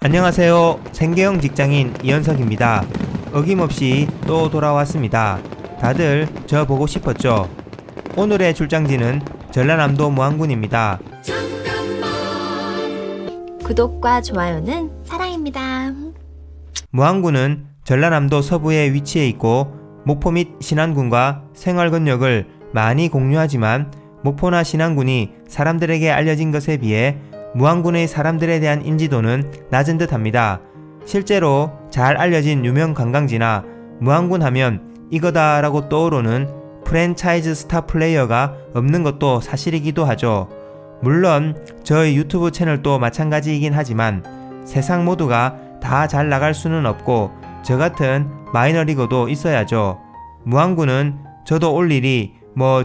안녕하세요. 생계형 직장인 이현석입니다. 어김없이 또 돌아왔습니다. 다들 저 보고 싶었죠? 오늘의 출장지는 전라남도 무안군입니다. 구독과 좋아요는 사랑입니다. 무안군은 전라남도 서부에 위치해 있고 목포 및 신안군과 생활권역을 많이 공유하지만 목포나 신안군이 사람들에게 알려진 것에 비해 무안군의 사람들에 대한 인지도는 낮은 듯합니다. 실제로 잘 알려진 유명 관광지나 무안군 하면 이거다 라고 떠오르는 프랜차이즈 스타 플레이어가 없는 것도 사실이기도 하죠. 물론 저희 유튜브 채널도 마찬가지이긴 하지만 세상 모두가 다 잘 나갈 수는 없고 저 같은 마이너리거도 있어야죠. 무안군은 저도 올 일이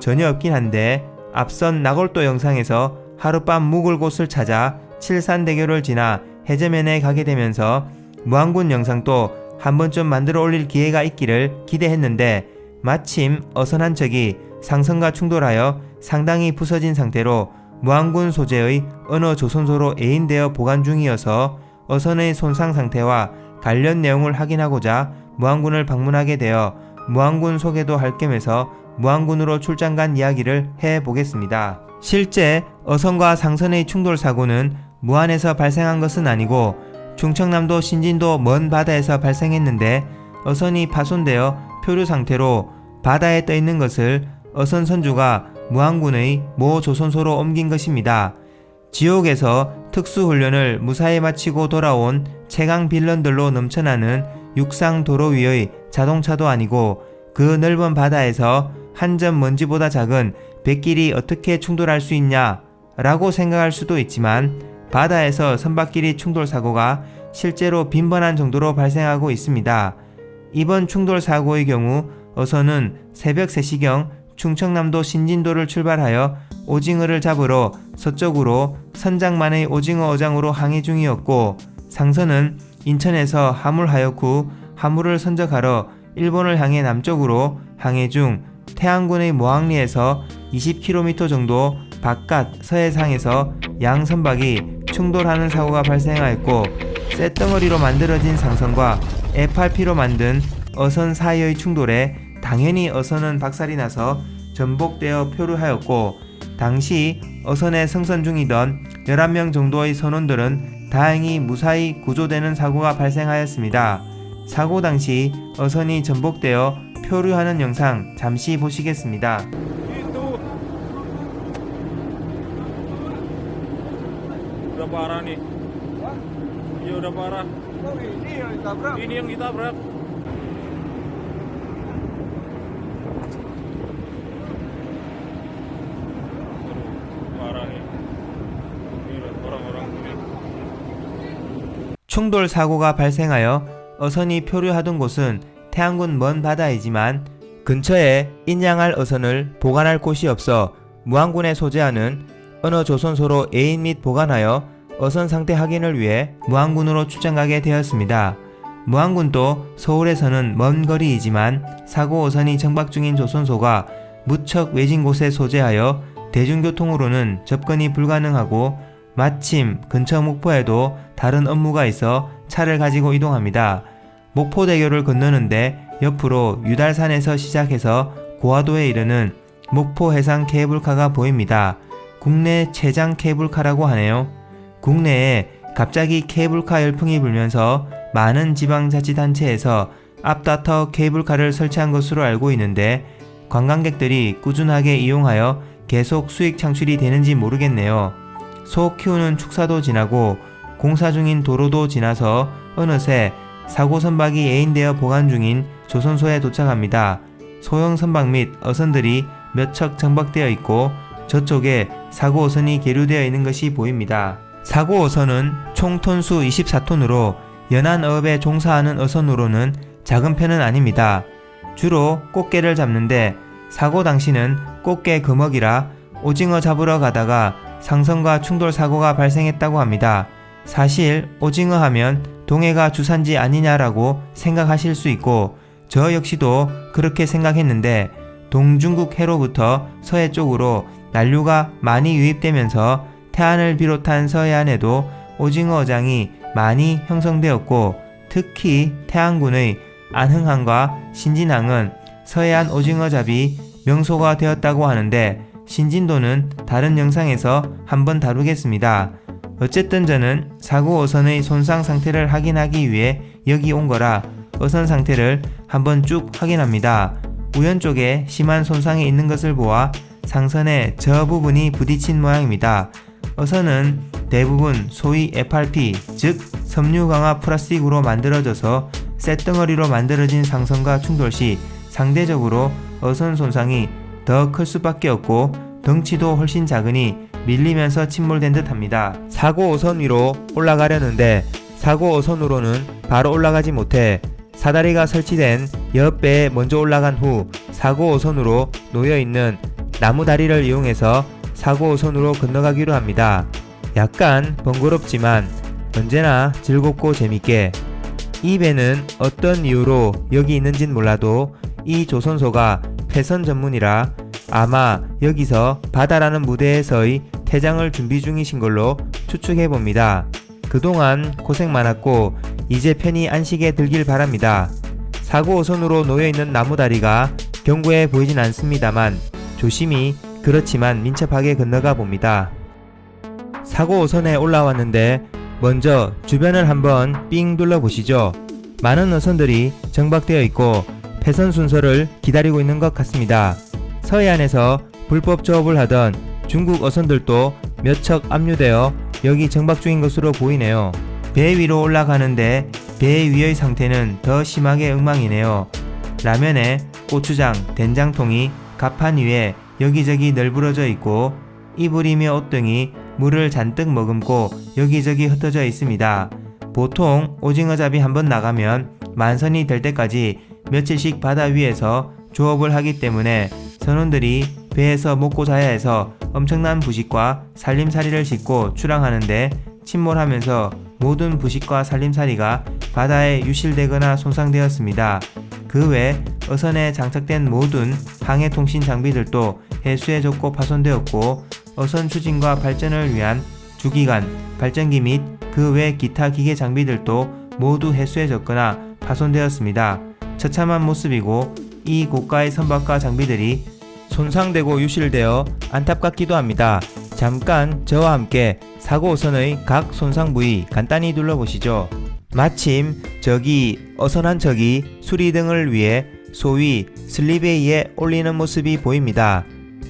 전혀 없긴 한데 앞선 나골도 영상에서 하룻밤 묵을 곳을 찾아 칠산대교를 지나 해저면에 가게 되면서 무안군 영상도 한 번쯤 만들어 올릴 기회가 있기를 기대했는데 마침 어선한 척이 상선과 충돌하여 상당히 부서진 상태로 무안군 소재의 어느 조선소로 애인되어 보관 중이어서 어선의 손상 상태와 관련 내용을 확인하고자 무안군을 방문하게 되어 무안군 소개도 할 겸해서 무안군으로 출장 간 이야기를 해보겠습니다. 실제 어선과 상선의 충돌 사고는 무안에서 발생한 것은 아니고 충청남도 신진도 먼 바다에서 발생했는데 어선이 파손되어 표류 상태로 바다에 떠 있는 것을 어선 선주가 무안군의 모 조선소로 옮긴 것입니다. 지옥에서 특수훈련을 무사히 마치고 돌아온 최강 빌런들로 넘쳐나는 육상 도로 위의 자동차도 아니고 그 넓은 바다에서 한 점 먼지보다 작은 뱃길이 어떻게 충돌할 수 있냐 라고 생각할 수도 있지만 바다에서 선박끼리 충돌 사고가 실제로 빈번한 정도로 발생하고 있습니다. 이번 충돌 사고의 경우 어선은 새벽 3시경 충청남도 신진도를 출발하여 오징어를 잡으러 서쪽으로 선장만의 오징어 어장으로 항해 중이었고 상선은 인천에서 하물하역 후 하물을 선적하러 일본을 향해 남쪽으로 항해 중 태안군의 모항리에서 20km 정도 바깥 서해상에서 양 선박이 충돌하는 사고가 발생하였고 쇳덩어리로 만들어진 상선과 FRP로 만든 어선 사이의 충돌에 당연히 어선은 박살이 나서 전복되어 표류하였고 당시 어선에 승선 중이던 11명 정도의 선원들은 다행히 무사히 구조되는 사고가 발생하였습니다. 사고 당시 어선이 전복되어 표류하는 영상 잠시 보시겠습니다. Udah parah nih. Iya udah parah. Oh ini yang ditabrak? Ini yang ditabrak. Parah nih. Ini orang-orang ini. 충돌 사고가 발생하여 어선이 표류하던 곳은 태안군 먼 바다이지만 근처에 인양할 어선을 보관할 곳이 없어 무안군에 소재하는 어느 조선소로 애인 및 보관하여 어선 상태 확인을 위해 무안군으로 출장가게 되었습니다. 무안군도 서울에서는 먼 거리이지만 사고 어선이 정박 중인 조선소가 무척 외진 곳에 소재하여 대중교통으로는 접근이 불가능하고 마침 근처 목포에도 다른 업무가 있어 차를 가지고 이동합니다. 목포대교를 건너는데 옆으로 유달산에서 시작해서 고화도에 이르는 목포 해상 케이블카가 보입니다. 국내 최장 케이블카라고 하네요. 국내에 갑자기 케이블카 열풍이 불면서 많은 지방자치단체에서 앞다퉈 케이블카를 설치한 것으로 알고 있는데 관광객들이 꾸준하게 이용하여 계속 수익 창출이 되는지 모르겠네요. 소 키우는 축사도 지나고 공사 중인 도로도 지나서 어느새 사고 선박이 애인되어 보관 중인 조선소에 도착합니다. 소형 선박 및 어선들이 몇 척 정박되어 있고 저쪽에 사고 어선이 계류되어 있는 것이 보입니다. 사고 어선은 총 톤수 24톤으로 연안 어업에 종사하는 어선으로는 작은 편은 아닙니다. 주로 꽃게를 잡는데 사고 당시는 꽃게 금어기라 오징어 잡으러 가다가 상선과 충돌 사고가 발생했다고 합니다. 사실 오징어 하면 동해가 주산지 아니냐라고 생각하실 수 있고 저 역시도 그렇게 생각했는데 동중국 해로부터 서해 쪽으로 난류가 많이 유입되면서 태안을 비롯한 서해안에도 오징어 어장이 많이 형성되었고 특히 태안군의 안흥항과 신진항은 서해안 오징어잡이 명소가 되었다고 하는데 신진도는 다른 영상에서 한번 다루겠습니다. 어쨌든 저는 사고 어선의 손상 상태를 확인하기 위해 여기 온 거라 어선 상태를 한번 쭉 확인합니다. 우연 쪽에 심한 손상이 있는 것을 보아 상선의 저 부분이 부딪힌 모양입니다. 어선은 대부분 소위 FRP 즉 섬유강화 플라스틱으로 만들어져서 쇳덩어리로 만들어진 상선과 충돌 시 상대적으로 어선 손상이 더 클 수밖에 없고 덩치도 훨씬 작으니 밀리면서 침몰된 듯 합니다. 사고 어선 위로 올라가려는데 사고 어선으로는 바로 올라가지 못해 사다리가 설치된 옆배에 먼저 올라간 후 사고 어선으로 놓여있는 나무 다리를 이용해서 사고 어선으로 건너가기로 합니다. 약간 번거롭지만 언제나 즐겁고 재밌게. 이 배는 어떤 이유로 여기 있는진 몰라도 이 조선소가 패선 전문이라 아마 여기서 바다라는 무대에서의 퇴장을 준비 중이신 걸로 추측해봅니다. 그동안 고생 많았고 이제 편히 안식에 들길 바랍니다. 사고 어선으로 놓여있는 나무다리가 견고해 보이진 않습니다만 조심히 그렇지만 민첩하게 건너가 봅니다. 사고 어선에 올라왔는데 먼저 주변을 한번 삥 둘러보시죠. 많은 어선들이 정박되어 있고 패선 순서를 기다리고 있는 것 같습니다. 서해안에서 불법 조업을 하던 중국 어선들도 몇 척 압류되어 여기 정박 중인 것으로 보이네요. 배 위로 올라가는데 배 위의 상태는 더 심하게 엉망이네요. 라면에 고추장, 된장통이 갑판 위에 여기저기 널브러져 있고 이불이며 옷등이 물을 잔뜩 머금고 여기저기 흩어져 있습니다. 보통 오징어잡이 한번 나가면 만선이 될 때까지 며칠씩 바다 위에서 조업을 하기 때문에 선원들이 배에서 먹고 자야 해서 엄청난 부식과 살림살이를 싣고 출항하는데 침몰하면서 모든 부식과 살림살이가 바다에 유실되거나 손상되었습니다. 그 외 어선에 장착된 모든 항해통신 장비들도 해수에 젖고 파손되었고 어선 추진과 발전을 위한 주기관, 발전기 및 그 외 기타 기계 장비들도 모두 해수에 젖거나 파손되었습니다. 처참한 모습이고 이 고가의 선박과 장비들이 손상되고 유실되어 안타깝기도 합니다. 잠깐 저와 함께 사고 어선의 각 손상 부위 간단히 둘러보시죠. 마침 저기 어선 한 척이 수리등을 위해 소위 슬리베이에 올리는 모습이 보입니다.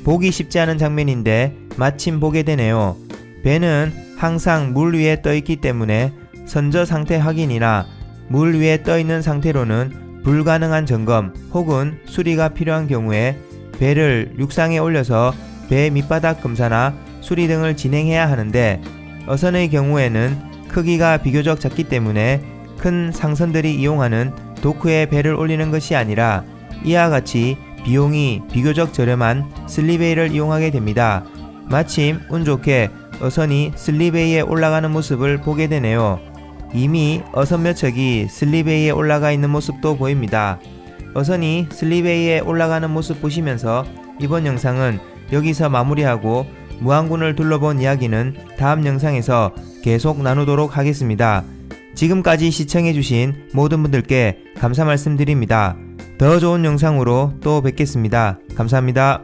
보기 쉽지 않은 장면인데 마침 보게 되네요. 배는 항상 물 위에 떠 있기 때문에 선저 상태 확인이나 물 위에 떠 있는 상태로는 불가능한 점검 혹은 수리가 필요한 경우에 배를 육상에 올려서 배 밑바닥 검사나 수리 등을 진행해야 하는데 어선의 경우에는 크기가 비교적 작기 때문에 큰 상선들이 이용하는 도크에 배를 올리는 것이 아니라 이와 같이 비용이 비교적 저렴한 슬리베이를 이용하게 됩니다. 마침 운 좋게 어선이 슬리베이에 올라가는 모습을 보게 되네요. 이미 어선 몇 척이 슬리베이에 올라가 있는 모습도 보입니다. 어선이 슬리베이에 올라가는 모습 보시면서 이번 영상은 여기서 마무리하고 무안군을 둘러본 이야기는 다음 영상에서 계속 나누도록 하겠습니다. 지금까지 시청해주신 모든 분들께 감사 말씀드립니다. 더 좋은 영상으로 또 뵙겠습니다. 감사합니다.